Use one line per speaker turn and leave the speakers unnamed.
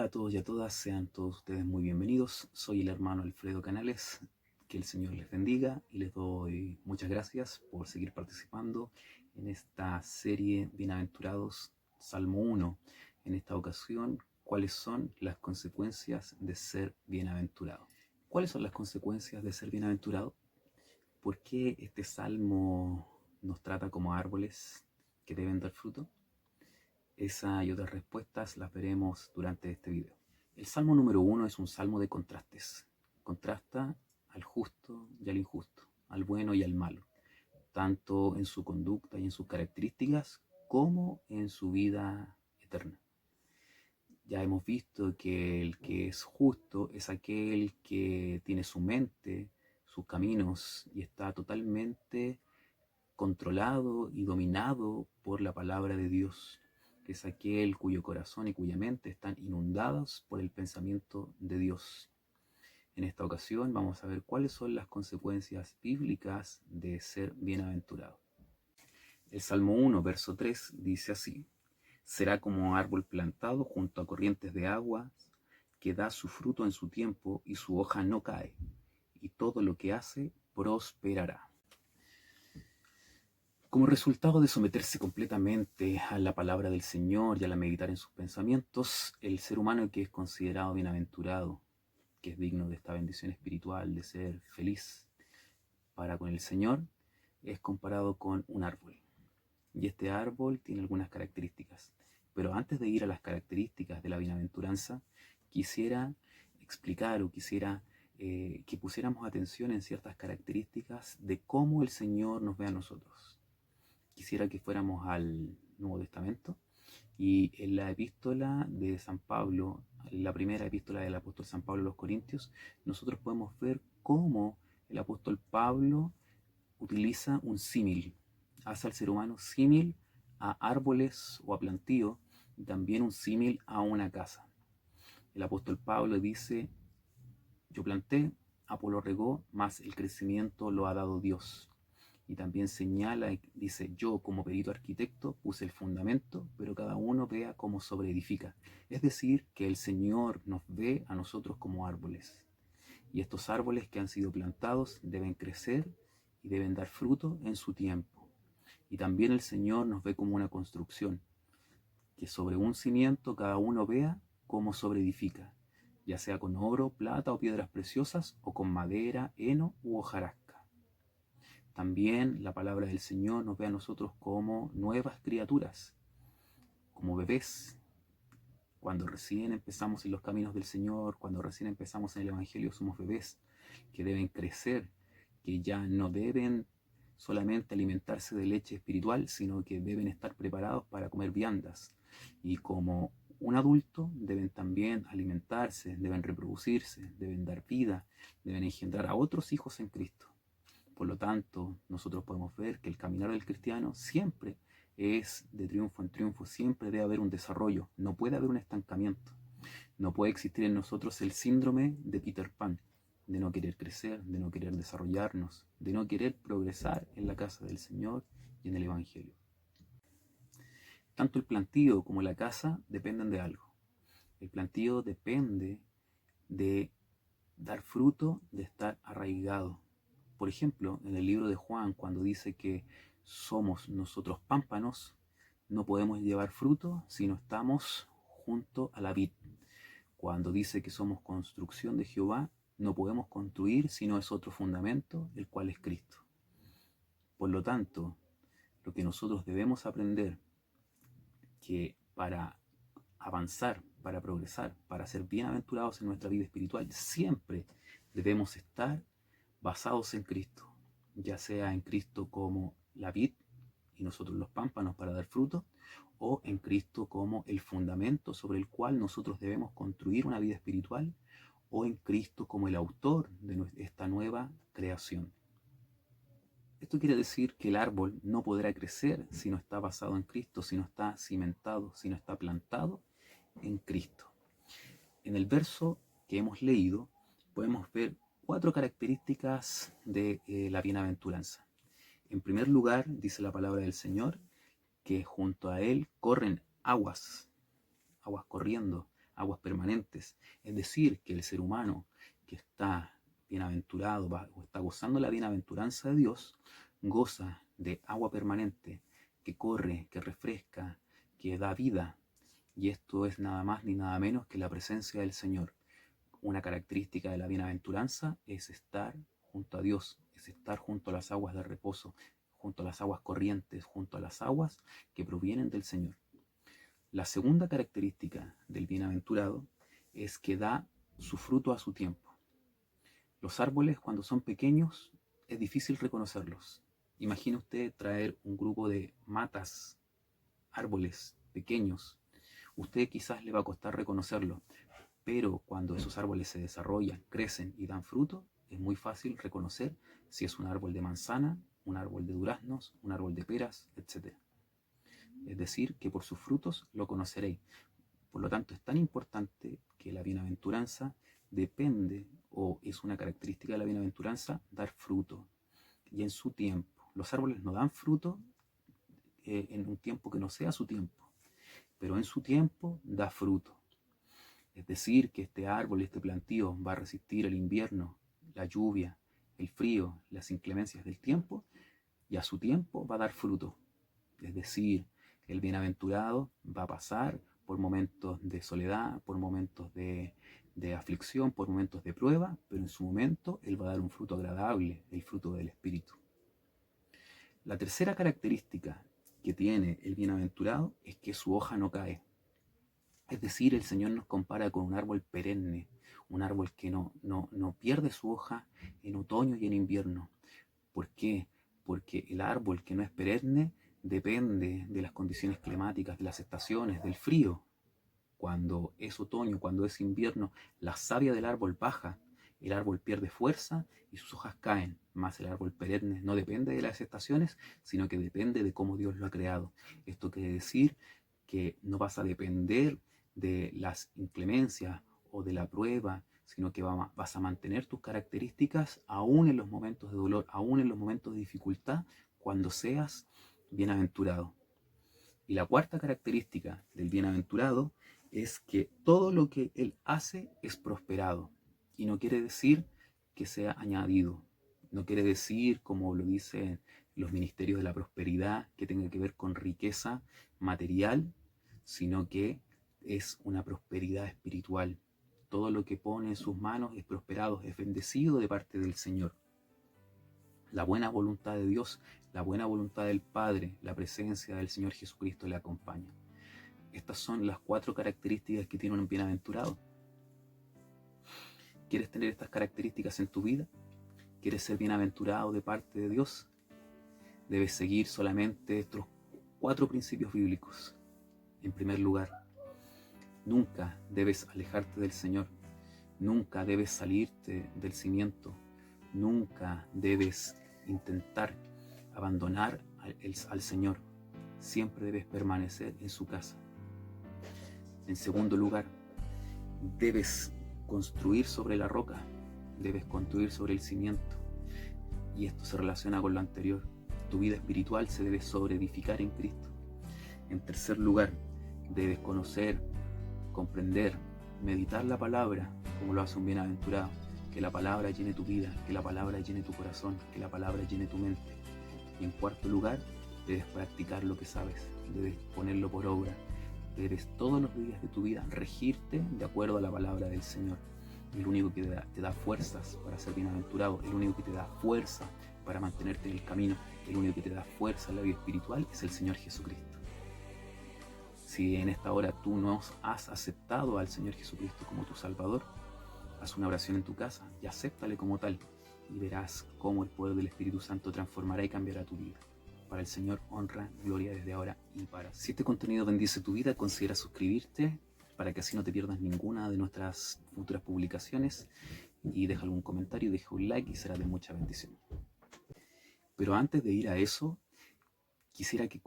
a todos y a todas, sean todos ustedes muy bienvenidos. Soy el hermano Alfredo Canales. Que el Señor les bendiga y les doy muchas gracias por seguir participando en esta serie Bienaventurados, Salmo 1. En esta ocasión, ¿cuáles son las consecuencias de ser bienaventurado? ¿Cuáles son las consecuencias de ser bienaventurado? ¿Por qué este salmo nos trata como árboles que deben dar fruto? Esa y otras respuestas las veremos durante este video. El salmo número 1 es un salmo de contrastes. Contrasta al justo y al injusto, al bueno y al malo, tanto en su conducta y en sus características como en su vida eterna. Ya hemos visto que el que es justo es aquel que tiene su mente, sus caminos y está totalmente controlado y dominado por la palabra de Dios. Es aquel cuyo corazón y cuya mente están inundados por el pensamiento de Dios. En esta ocasión vamos a ver cuáles son las consecuencias bíblicas de ser bienaventurado. El Salmo 1, verso 3 dice así: será como árbol plantado junto a corrientes de agua, que da su fruto en su tiempo y su hoja no cae, y todo lo que hace prosperará. Como resultado de someterse completamente a la palabra del Señor y al meditar en sus pensamientos, el ser humano que es considerado bienaventurado, que es digno de esta bendición espiritual, de ser feliz para con el Señor, es comparado con un árbol. Y este árbol tiene algunas características. Pero antes de ir a las características de la bienaventuranza, quisiera explicar o quisiera que pusiéramos atención en ciertas características de cómo el Señor nos ve a nosotros. Quisiera que fuéramos al Nuevo Testamento y en la epístola de San Pablo, la primera epístola del apóstol San Pablo a los Corintios, nosotros podemos ver cómo el apóstol Pablo utiliza un símil, hace al ser humano símil a árboles o a plantíos y también un símil a una casa. El apóstol Pablo dice: yo planté, Apolo regó, mas el crecimiento lo ha dado Dios. Y también señala y dice: yo como perito arquitecto puse el fundamento, pero cada uno vea cómo sobreedifica. Es decir, que el Señor nos ve a nosotros como árboles. Y estos árboles que han sido plantados deben crecer y deben dar fruto en su tiempo. Y también el Señor nos ve como una construcción, que sobre un cimiento cada uno vea cómo sobreedifica, ya sea con oro, plata o piedras preciosas, o con madera, heno u hojarasca. También la palabra del Señor nos ve a nosotros como nuevas criaturas, como bebés. Cuando recién empezamos en los caminos del Señor, cuando recién empezamos en el Evangelio, somos bebés que deben crecer, que ya no deben solamente alimentarse de leche espiritual, sino que deben estar preparados para comer viandas. Y como un adulto deben también alimentarse, deben reproducirse, deben dar vida, deben engendrar a otros hijos en Cristo. Por lo tanto, nosotros podemos ver que el caminar del cristiano siempre es de triunfo en triunfo, siempre debe haber un desarrollo, no puede haber un estancamiento. No puede existir en nosotros el síndrome de Peter Pan, de no querer crecer, de no querer desarrollarnos, de no querer progresar en la casa del Señor y en el Evangelio. Tanto el plantío como la casa dependen de algo. El plantío depende de dar fruto, de estar arraigado. Por ejemplo, en el libro de Juan, cuando dice que somos nosotros pámpanos, no podemos llevar fruto si no estamos junto a la vid. Cuando dice que somos construcción de Jehová, no podemos construir si no es otro fundamento, el cual es Cristo. Por lo tanto, lo que nosotros debemos aprender, que para avanzar, para progresar, para ser bienaventurados en nuestra vida espiritual, siempre debemos estar basados en Cristo, ya sea en Cristo como la vid y nosotros los pámpanos para dar fruto, o en Cristo como el fundamento sobre el cual nosotros debemos construir una vida espiritual, o en Cristo como el autor de esta nueva creación. Esto quiere decir que el árbol no podrá crecer si no está basado en Cristo, si no está cimentado, si no está plantado en Cristo. En el verso que hemos leído podemos ver 4 características de la bienaventuranza. En primer lugar, dice la palabra del Señor, que junto a Él corren aguas, aguas corriendo, aguas permanentes. Es decir, que el ser humano que está bienaventurado o está gozando la bienaventuranza de Dios, goza de agua permanente que corre, que refresca, que da vida. Y esto es nada más ni nada menos que la presencia del Señor. Una característica de la bienaventuranza es estar junto a Dios, es estar junto a las aguas de reposo, junto a las aguas corrientes, junto a las aguas que provienen del Señor. La segunda característica del bienaventurado es que da su fruto a su tiempo. Los árboles, cuando son pequeños, es difícil reconocerlos. Imagine usted traer un grupo de matas, árboles pequeños. Usted quizás le va a costar reconocerlo, pero cuando esos árboles se desarrollan, crecen y dan fruto, es muy fácil reconocer si es un árbol de manzana, un árbol de duraznos, un árbol de peras, etc. Es decir, que por sus frutos lo conoceréis. Por lo tanto, es tan importante que la bienaventuranza depende, o es una característica de la bienaventuranza, dar fruto. Y en su tiempo. Los árboles no dan fruto en un tiempo que no sea su tiempo, pero en su tiempo da fruto. Es decir, que este árbol, este plantío va a resistir el invierno, la lluvia, el frío, las inclemencias del tiempo, y a su tiempo va a dar fruto. Es decir, el bienaventurado va a pasar por momentos de soledad, por momentos de aflicción, por momentos de prueba, pero en su momento él va a dar un fruto agradable, el fruto del Espíritu. La tercera característica que tiene el bienaventurado es que su hoja no cae. Es decir, el Señor nos compara con un árbol perenne, un árbol que no pierde su hoja en otoño y en invierno. ¿Por qué? Porque el árbol que no es perenne depende de las condiciones climáticas, de las estaciones, del frío. Cuando es otoño, cuando es invierno, la savia del árbol baja, el árbol pierde fuerza y sus hojas caen. Más el árbol perenne no depende de las estaciones, sino que depende de cómo Dios lo ha creado. Esto quiere decir que no vas a depender de las inclemencias o de la prueba, sino que vas a mantener tus características aún en los momentos de dolor, aún en los momentos de dificultad, cuando seas bienaventurado. Y la cuarta característica del bienaventurado es que todo lo que él hace es prosperado. Y no quiere decir que sea añadido. No quiere decir, como lo dicen los ministerios de la prosperidad, que tenga que ver con riqueza material, sino que es una prosperidad espiritual. Todo lo que pone en sus manos es prosperado, es bendecido de parte del Señor. La buena voluntad de Dios, la buena voluntad del Padre, la presencia del Señor Jesucristo le acompaña. Estas son las 4 características que tiene un bienaventurado. ¿Quieres tener estas características en tu vida? ¿Quieres ser bienaventurado de parte de Dios? Debes seguir solamente estos 4 principios bíblicos. En primer lugar, nunca debes alejarte del Señor. Nunca debes salirte del cimiento. Nunca debes intentar abandonar al Señor. Siempre debes permanecer en su casa. En segundo lugar, debes construir sobre la roca. Debes construir sobre el cimiento. Y esto se relaciona con lo anterior. Tu vida espiritual se debe sobreedificar en Cristo. En tercer lugar, debes conocer, comprender, meditar la palabra como lo hace un bienaventurado. Que la palabra llene tu vida, que la palabra llene tu corazón, que la palabra llene tu mente. Y en cuarto lugar, debes practicar lo que sabes, debes ponerlo por obra, debes todos los días de tu vida regirte de acuerdo a la palabra del Señor. El único que te da fuerzas para ser bienaventurado, el único que te da fuerza para mantenerte en el camino, el único que te da fuerza en la vida espiritual es el Señor Jesucristo. Si en esta hora tú no has aceptado al Señor Jesucristo como tu Salvador, haz una oración en tu casa y acéptale como tal, y verás cómo el poder del Espíritu Santo transformará y cambiará tu vida. Para el Señor, honra, gloria desde ahora y para. Si este contenido bendice tu vida, considera suscribirte para que así no te pierdas ninguna de nuestras futuras publicaciones, y deja algún comentario, deja un like y será de mucha bendición. Pero antes de ir a eso, quisiera que